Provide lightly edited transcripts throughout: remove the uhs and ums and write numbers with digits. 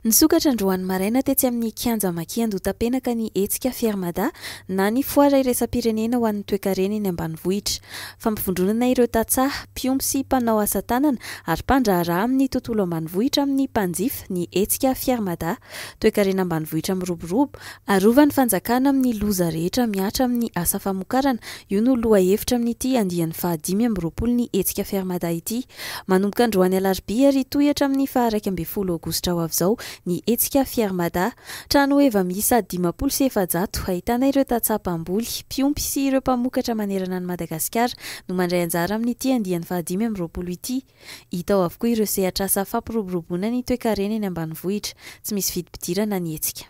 Nisokatra androany maraina tetsy amin'ny kianja Makiandota-penaka ny hetsika Fiarmada na ny foara iraisam-pirenena ho an'ny toe-karena eny ambanivohitra. Fampivondronana ireo tantsaha, mpiompy sy mpanao asa tanana ary mpandraharaha amin'ny tontolo ambanivohitra amin'ny mpanjifa ny hetsika Fiarmada. Toe-karena ambanivohitra miroborobo, arovan'ny fanjakana amin'ny loza rehetra miatra amin'ny asa famokarana. Io no lohahevitra amin'ity andiany 520 ny hetsika Fiarmada ity. Manomboka androany alarobia ary tohatra amin'ny 1 Aogositra ho avy izao ny hetsika Fiarmada. Trano eva miisa 500 ahitana ireo tantsaha-mpamboly, mpiompy sy ireo mpamokatra manerana any Madagasikara no mandray anjara amin'ity andiany 520 ity. Hita ao avokoa ireo sehatr'asa fampiroboroboana ny toe-karena eny ambanivohitra. Tsy misy vidim-pidirana ny hetsika.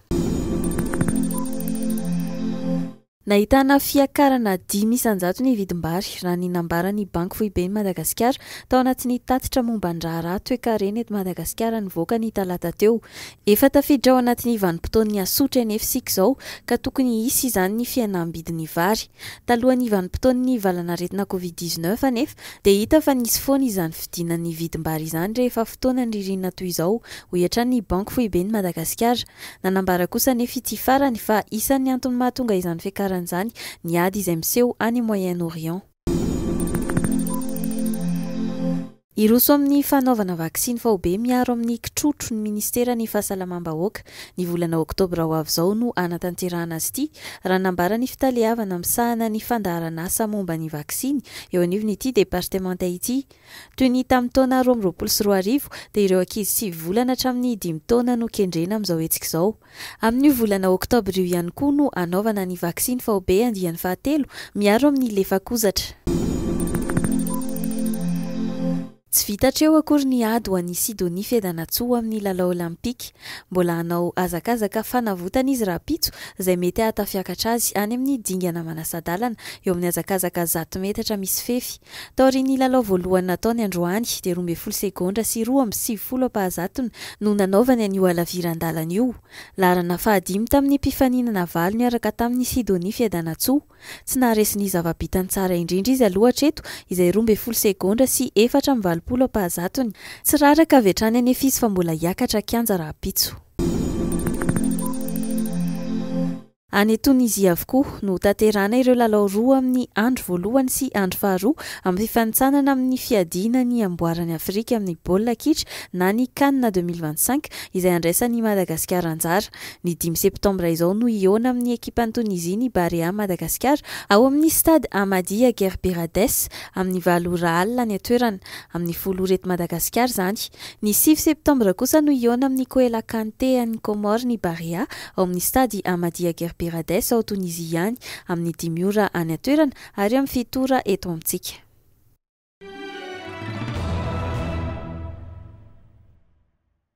Nahitana fiakarana 500 ny vidim-bary raha ny nambaran'ny Banky Foiben'ny Madagasikara tao anatin'ny tatitra momban-draharaha toe-karena eto Madagasikara nivoaka ny talata teo. Efa tafiditra ao anatin'ny vanim-potoan'ny Asotra NF6 izao ka tokony hisy izany ny fihenam-bidin'ny vary. Talohan'ny vanim-potoan'ny valanaretina Covid-19 anefa dia hita fa nisy foana izany fidinan'ny vidim-bary izany rehefa fotoanan'ny ririnina toy izao, ho iatran'ny Banky Foiben'ny Madagasikara. Nanambara kosa anefa ity farany fa isan'ny antony mahatonga izany fiakarana izany ny ady izay miseho any Moyen-Orient. Iroso amin'ny fanaovana vaksiny faobe miaro amin'ny kitrotro ny Ministeran'ny Fahasalamam-bahoaka. Ny volana Oktobra ho avy izao no anatanterahana azy ity raha nambara ny fitaliavana misahana ny fandaharana asa momba ny vaksiny eo anivon'ity departemanta ity. Toy ny tamin'ny taona 2024 dia ireo ankizy 9 volana hatramin'ny 5 taona no kendrena amin'izao hetsika izao. Amin'ny volana Oktobra io ihany koa no anaovana ny vaksiny faobe andiany 7 miaro amin'ny lefakozatra. Tsy vita hatreo akory ny ady ho an'i Sidonie Fedanatsoa amin'ny lalao olimpika. Mbola hanao hazakazaka fanavotana izy raha pitso izay mety ahatafiakatra azy any amin'ny dingana manasadalana eo amin'ny hazakazaka 100 metatra misy fefy. Taorian'ny lalao voalohany nataony androany dia 12 segondra sy 2:20 no nanaovany an'io halaviran-dalana io. Laharana 5 tamin'ny mpifaninana valo niaraka tamin'ny Sidonie Fedanatsoa. Tsy naharesy zava-bitany tsara indrindra izy aloha hatreto izay 12 segondra sy 4:20. Tsy raraka avy hatrany anefa izy fa mbola hiakatra kianja raha pitso. Any Tunisia avokoa no tanterahana ireo lalao roa amin'ny andro voalohany sy andro faharoa amin'ny fifanitsanana amin'ny fiadiana ny amboaran'ny Afrika amin'ny baolina kitra na ny CAN 2025 izay andraisan'ny Madagasikara anjara. Ny 5 septambra izao no hihaona amin'ny ekipan'ny Tunisia ny Barea Madagasikara ao amin'ny stade Amadia Gerberades amin'ny 8 alina ny atoerana amin'ny 10 reto Madagasikara izany. Ny 6 septambra kosa no hihaona amin'ny Koela Kante any Comore ny Barea ao amin'ny stade Amadia Gerberades ao Tunisia ihany amin'ny 10 ora any atoerana ary amin'ny 7 ora eto amintsika.